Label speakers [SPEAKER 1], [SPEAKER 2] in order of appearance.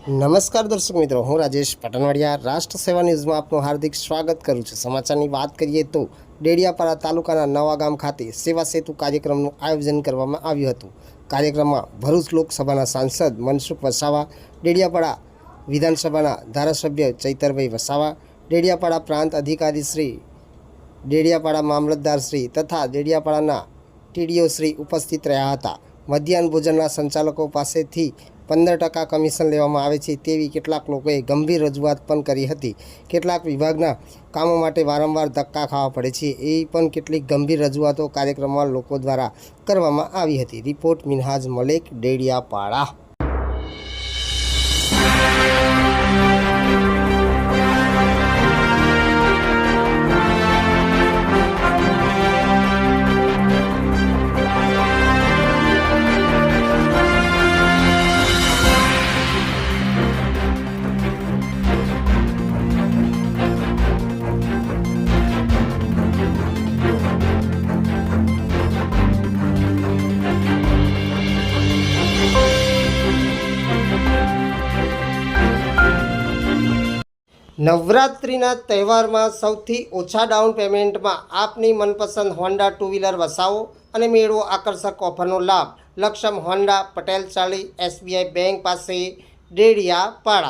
[SPEAKER 1] નમસ્કાર દર્શક મિત્રો, હું રાજેશ પટનવાડિયા રાષ્ટ્ર સેવા ન્યૂઝમાં આપનું હાર્દિક સ્વાગત કરું છું। સમાચારની વાત કરીએ તો ડેડિયાપાડા તાલુકાના નવા ગામ ખાતે સેવા સેતુ કાર્યક્રમનું આયોજન કરવામાં આવ્યું હતું। કાર્યક્રમમાં ભરૂચ લોકસભાના સાંસદ મનસુખ વસાવા, ડેડિયાપાડા વિધાનસભાના ધારાસભ્ય ચૈતરભાઈ વસાવા, ડેડિયાપાડા પ્રાંત અધિકારી શ્રી, ડેડિયાપાડા મામલતદાર શ્રી તથા ડેડિયાપાડાના ટીડીઓ શ્રી ઉપસ્થિત રહ્યા હતા। મધ્યાહન ભોજનના સંચાલકો પાસેથી 15% કમિશન લેવામાં આવે છે તેવી કેટલાક લોકોએ ગંભીર રજૂઆત પણ કરી હતી। કેટલાક વિભાગના કામો માટે વારંવાર ધક્કા ખાવા પડે છે એવી પણ કેટલીક ગંભીર રજૂઆતો કાર્યક્રમમાં લોકો દ્વારા કરવામાં આવી હતી। રિપોર્ટ મિનહાજ મલેક, ડેડિયાપાડા। નવરાત્રિના તહેવારમાં સૌથી ઓછા ડાઉન પેમેન્ટમાં આપની મનપસંદ હોન્ડા ટુ વ્હીલર વસાવો અને મેળવો આકર્ષક ઓફરનો લાભ। લક્ષમ હોન્ડા, પટેલ ચાલી, SBI બેંક પાસે, ડેડિયાપાડા।